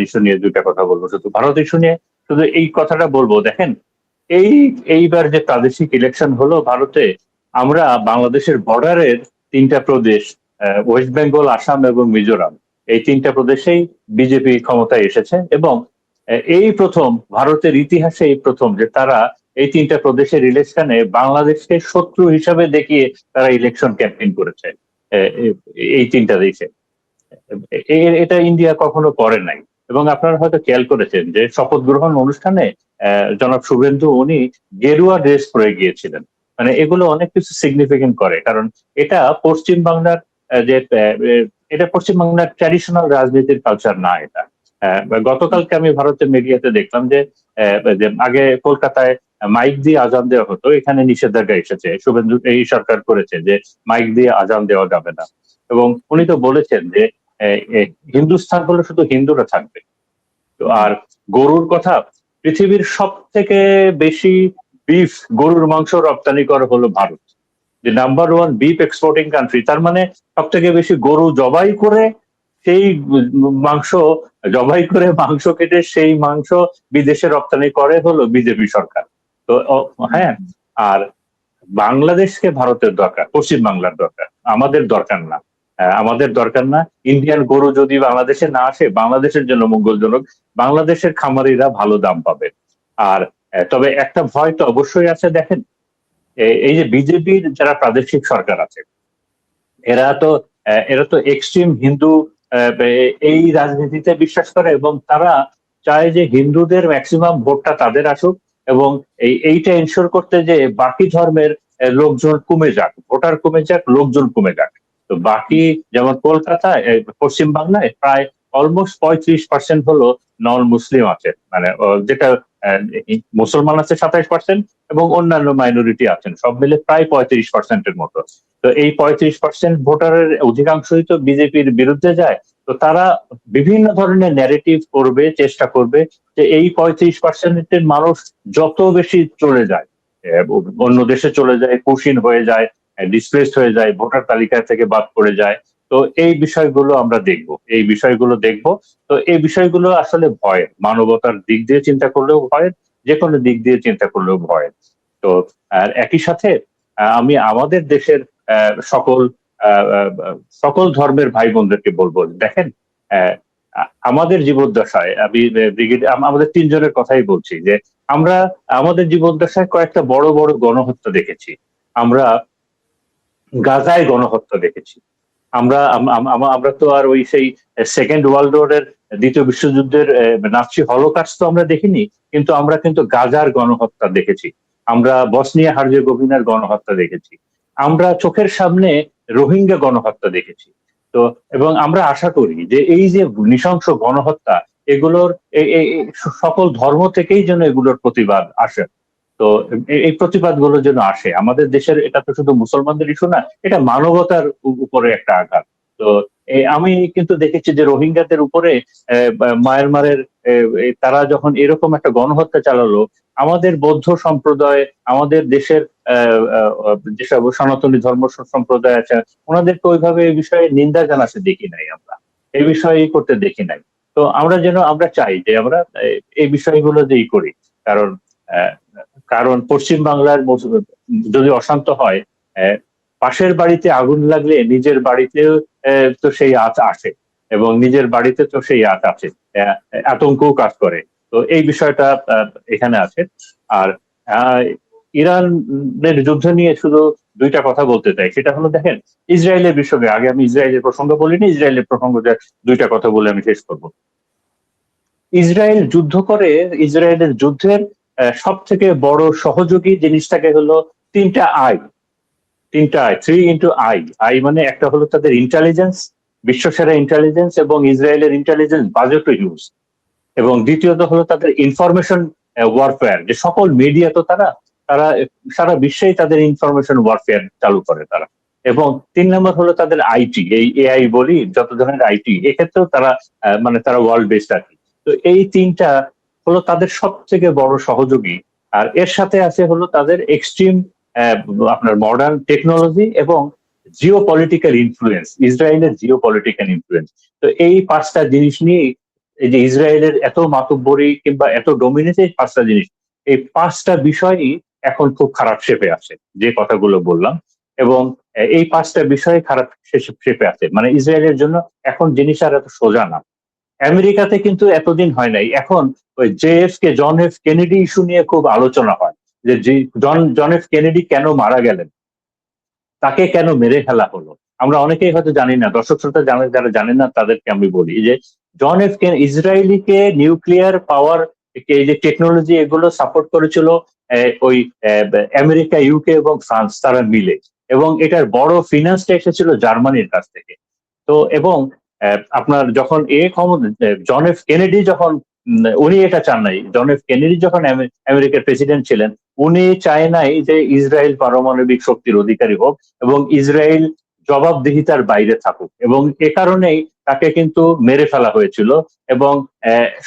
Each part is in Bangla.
ইস্যু নিয়ে দুইটা কথা বলবো, শুধু ভারত ইস্যু নিয়ে শুধু এই কথাটা বলবো। দেখেন, এই এইবার যে প্রাদেশিক ইলেকশন হলো ভারতে, আমরা বাংলাদেশের বর্ডারের তিনটা প্রদেশ, ওয়েস্ট বেঙ্গল, আসাম এবং মিজোরাম, এই তিনটা প্রদেশেই বিজেপি ক্ষমতায় এসেছে। এবং এই প্রথম ভারতের ইতিহাসে এই প্রথম যে তারা এই তিনটা প্রদেশের ইলেকশনে বাংলাদেশকে শত্রু হিসাবে দেখিয়ে তারা ইলেকশন ক্যাম্পেইন করেছে। এই তিনটা দেশে এটা ইন্ডিয়া কখনো করে নাই। এবং আপনারা হয়তো খেয়াল করেছেন যে শপথ গ্রহণ অনুষ্ঠানে জনাব শুভেন্দু উনি গেরুয়া ড্রেস পরে গিয়েছিলেন। মানে এগুলো অনেক কিছু সিগনিফিকেন্ট করে, কারণ এটা পশ্চিম বাংলার যে এটা পশ্চিম বাংলার ট্র্যাডিশনাল রাজনীতির কালচার না এটা। গতকালকে আমি ভারতের মিডিয়াতে দেখলাম যে আগে কলকাতায় মাইক দিয়ে আজান দেওয়া হতো, এখানে নিষেধাজ্ঞা এসেছে, শুভেন্দু এই সরকার করেছে যে মাইক দিয়ে আজান দেওয়া যাবে না। এবং উনি তো বলেছেন যে হিন্দুস্থান হলে শুধু হিন্দুরা থাকবে। তো আর গরুর কথা, পৃথিবীর সব থেকে বেশি বিফ, গরুর মাংস রপ্তানি করে হলো ভারত, যে নাম্বার 1 বিফ এক্সপোর্টিং কান্ট্রি। তার মানে সব থেকে বেশি গরু জবাই করে সেই মাংস মাংস কেটে সেই মাংস বিদেশে রপ্তানি করে হলো বিজেপি সরকার। তো হ্যাঁ, আর বাংলাদেশকে ভারতের দরকার, পশ্চিম বাংলার দরকার, আমাদের দরকার না। আমাদের দরকার না। ইন্ডিয়ান গরু যদি বাংলাদেশে না আসে, বাংলাদেশের জন্য মঙ্গলজনক, বাংলাদেশের খামারিরা ভালো দাম পাবে। আর তবে একটা ভয় তো অবশ্যই আছে। দেখেন, এই যে বিজেপির যারা প্রাদেশিক সরকার আছে, এরা তো এক্সট্রিম হিন্দু এই রাজনীতিতে বিশ্বাস করে, এবং তারা চায় যে হিন্দুদের ম্যাক্সিমাম ভোটটা তাদের আসুক, এবং এইটা এনশোর করতে যে বাকি ধর্মের লোকজন কমে যাক, ভোটার কমে যাক, লোকজন কমে যাক। তো বাকি যেমন কলকাতায়, পশ্চিম বাংলায় প্রায় অলমোস্ট 35% হলো নন মুসলিম আছে, মানে যেটা মুসলমান আছে 27% এবং অন্যান্য মাইনরিটি আছেন, সব মিলে প্রায় 35%-এর মতো। তো এই 35% ভোটারের অধিকাংশই তো বিজেপির বিরুদ্ধে যায়। তো তারা বিভিন্ন ধরনের ন্যারেটিভ করবে, চেষ্টা করবে যে এই 35%-এর মানুষ যত বেশি চলে যায়, অন্য দেশে চলে যায়, কুশীন হয়ে যায়, ডিসপ্লেসড হয়ে যায়, ভোটার তালিকা থেকে বাদ পড়ে যায়। তো এই বিষয়গুলো আমরা দেখব, এই বিষয়গুলো দেখব। তো এই বিষয়গুলো আসলে ভয়, মানবতার দিক দিয়ে চিন্তা করলেও ভয়, যে কোনো দিক দিয়ে চিন্তা করলেও ভয়। তো আর একই সাথে আমি আমাদের দেশের সকল সকল ধর্মের ভাই বোনদেরকে বলবো, দেখেন, আমাদের জীবদ্দশায় আমি আমাদের তিনজনের কথাই বলছি যে আমরা আমাদের জীবদ্দশায় কয়েকটা বড় বড় গণহত্যা দেখেছি। আমরা গাজায় গণহত্যা দেখেছি। আমরা তো আর ওই সেই সেকেন্ড ওয়ার্ল্ড ওয়ারের, দ্বিতীয় বিশ্বযুদ্ধের নাৎসি হলোকাস্ট তো আমরা দেখিনি, কিন্তু আমরা কিন্তু গাজার গণহত্যা দেখেছি। আমরা বসনিয়া হার্জেগোভিনার গণহত্যা দেখেছি। আমরা চোখের সামনে রোহিঙ্গা গণহত্যা দেখেছি। তো এবং আমরা আশা করি যে এই যে নৃশংস গণহত্যা, এগুলোর সকল ধর্ম থেকেই যেন এগুলোর প্রতিবাদ আসে। তো এই প্রতিবাদগুলো যেন আসে আমাদের দেশের। এটা তো শুধু মুসলমানদের ইস্যু না, এটা মানবতার উপরে একটা আঘাত। তো আমি কিন্তু দেখেছি যে রোহিঙ্গাদের উপরে মায়ানমারের তারা যখন এরকম একটা গণহত্যা চালালো, আমাদের বৌদ্ধ সম্প্রদায়, আমাদের দেশের যেসব সনাতনী ধর্ম সম্প্রদায় আছে, ওনাদেরকে ওইভাবে এই বিষয়ে নিন্দা জানাতে দেখি নাই, আমরা এই বিষয়ে করতে দেখি নাই। তো আমরা চাই যে আমরা এই বিষয়গুলো যেই করি, কারণ কারণ পশ্চিম বাংলার যদি অশান্ত হয়, পাশের বাড়িতে আগুন লাগলে নিজের বাড়িতেও তো সেই আঁচ আসে, এবং নিজের বাড়িতে তো সেই আঁচ আছে, আতঙ্কও কাজ করে। তো এই বিষয়টা এখানে আছে। আর ইরানের যুদ্ধ নিয়ে শুধু দুইটা কথা বলতে চাই, সেটা হলো দেখেন, ইসরায়েলের বিষয়ে আগে আমি ইসরায়েলের প্রসঙ্গ বলিনি, ইসরায়েলের প্রসঙ্গ দুইটা কথা বলে আমি শেষ করব। ইসরায়েল যুদ্ধ করে, ইসরায়েলের যুদ্ধের সব থেকে বড় সহযোগী জিনিসটাকে হলো তিনটা আই, 3 into I। আই মানে একটা হলো তাদের ইন্টেলিজেন্স, বিশ্বসেরা ইন্টেলিজেন্স এবং ইসরায়েলের ইন্টেলিজেন্স বাজেটও হিউজ। এবং দ্বিতীয়ত হলো তাদের ইনফরমেশন ওয়ারফেয়ার, যে সকল মিডিয়া তো তারা তারা সারা বিশ্বেই তাদের ইনফরমেশন ওয়ারফেয়ার চালু করে তারা। এবং 3 নম্বর হলো তাদের আইটি, এই এআই বলি, যত ধরনের আইটি, এক্ষেত্রেও তারা মানে তারা ওয়ার্ল্ড বেস্ট আর কি। তো এই তিনটা হলো তাদের সব থেকে বড় সহযোগী। আর এর সাথে আছে হলো তাদের এক্সট্রিম আপনার মডার্ন টেকনোলজি এবং জিও পলিটিক্যাল ইনফ্লুয়েন্স, ইসরায়েলের জিও পলিটিক্যাল ইনফ্লুয়েন্স। তো এই 5টা জিনিস নিয়ে এই যে ইসরায়েলের এত মাতব্বরি কিংবা এত ডোমিনেন্স, এই পাঁচটা জিনিস, এই পাঁচটা বিষয়ই এখন খুব খারাপ শেপে আছে, যে কথাগুলো বললাম। এবং এই পাঁচটা বিষয় খারাপ শেপে আছে, মানে ইসরায়েলের জন্য এখন জিনিস আর এত সোজা না। আমেরিকাতে কিন্তু এতদিন হয় নাই, এখন ওই জন এফ কেনেডি ইস্যু নিয়ে খুব আলোচনা হয়, যে জন এফ কেনেডি কেন মারা গেলেন, তাকে কেন মেরে ফেলা হলো। আমরা অনেকেই হয়তো জানি না, দর্শক শ্রোতা জানে, যারা জানেন না তাদেরকে আমি বলি যে জন এফ কেন ইসরায়েলিকে নিউক্লিয়ার পাওয়ার, এই যে টেকনোলজি এগুলো সাপোর্ট করেছিল ওই আমেরিকা, ইউকে এবং ফ্রান্স তারা মিলে, এবং এটার বড় ফিনান্সটা এসেছিল জার্মানির কাছ থেকে। তো এবং আপনার যখন জন এফ কেনেডি যখন উনি এটা চান নাই, জন এফ কেনেডি যখন আমেরিকার প্রেসিডেন্ট ছিলেন, উনি চায় নাই যে ইসরায়েল পারমাণবিক শক্তির অধিকারী হোক এবং ইসরায়েল জবাবদিহিতার বাইরে থাকুক, এবং এ কারণেই তাকে কিন্তু মেরে ফেলা হয়েছিল। এবং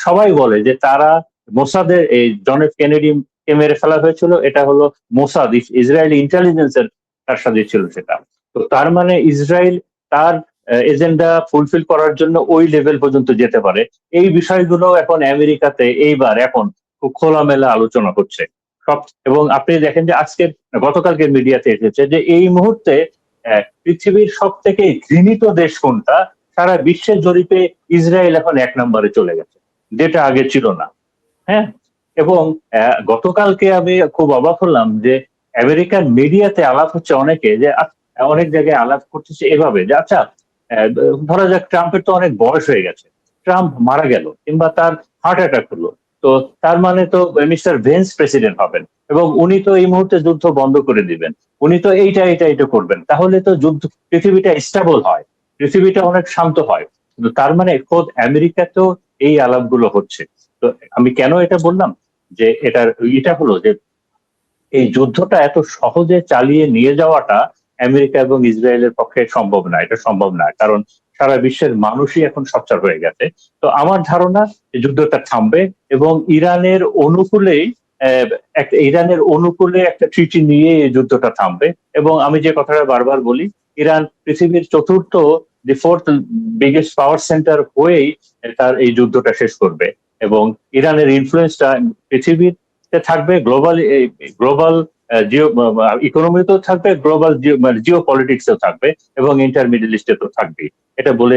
সবাই বলে যে তারা মোসাদের, এই জন এফ কেনেডি কে মেরে ফেলা হয়েছিল, এটা হলো মোসাদ, ইসরায়েলি ইন্টেলিজেন্সের তার সাথে ছিল সেটা। তো তার মানে ইসরায়েল তার এজেন্ডা ফুলফিল করার জন্য ওই লেভেল পর্যন্ত যেতে পারে। এই বিষয়গুলো এখন আমেরিকাতে এইবার এখন খুব খোলামেলা আলোচনা হচ্ছে সব। এবং আপনি দেখেন যে আজকের, গতকালকে মিডিয়াতে এসেছে যে এই মুহূর্তে পৃথিবীর সব থেকে ঘৃণিত দেশ কোনটা, সারা বিশ্বের জরিপে ইসরায়েল এখন 1 নম্বরে চলে গেছে, যেটা আগে ছিল না। হ্যাঁ। এবং গতকালকে আমি খুব অবাক হলাম যে আমেরিকান মিডিয়াতে আলাপ হচ্ছে অনেকে, যে অনেক জায়গায় আলাপ করতেছে এভাবে যে আচ্ছা, ধরা যাক ট্রাম্পের তো অনেক বয়স হয়ে গেছে, ট্রাম্প মারা গেল কিংবা তার হার্ট অ্যাটাক হলো, তো তার মানে তো মিস্টার ভেন্স প্রেসিডেন্ট হবেন, এবং উনি তো এই মুহূর্তে যুদ্ধ বন্ধ করে দিবেন, উনি তো এইটা করবেন, তাহলে তো যুদ্ধ, পৃথিবীটা স্টেবল হয়, পৃথিবীটা অনেক শান্ত হয়। কিন্তু তার মানে খোদ আমেরিকাতেও এই আলাপগুলো হচ্ছে। তো আমি কেন এটা বললাম, যে এটা হলো যে এই যুদ্ধটা এত সহজে চালিয়ে নিয়ে যাওয়াটা আমেরিকা এবং ইসরায়েলের পক্ষে সম্ভব না, এটা সম্ভব না, কারণ সারা বিশ্বের মানুষই এখন সোচ্চার হয়ে গেছে। তো আমার ধারণা এই যুদ্ধটা থামবে, এবং ইরানের অনুকূলে একটা ট্রিটি নিয়ে এই যুদ্ধটা থামবে। এবং আমি যে কথাটা বারবার বলি, ইরান পৃথিবীর চতুর্থ, দি ফোর্থ বিগেস্ট পাওয়ার সেন্টার হয়েই তার এই যুদ্ধটা শেষ করবে, এবং ইরানের ইনফ্লুয়েন্সটা পৃথিবীর থাকবে, গ্লোবাল জিও ইকোনমিতেও থাকবে, গ্লোবাল জিও পলিটিক্সেও থাকবে, এবং ইন্টার মিডল ইস্টে তো থাকবেই। এটা বলে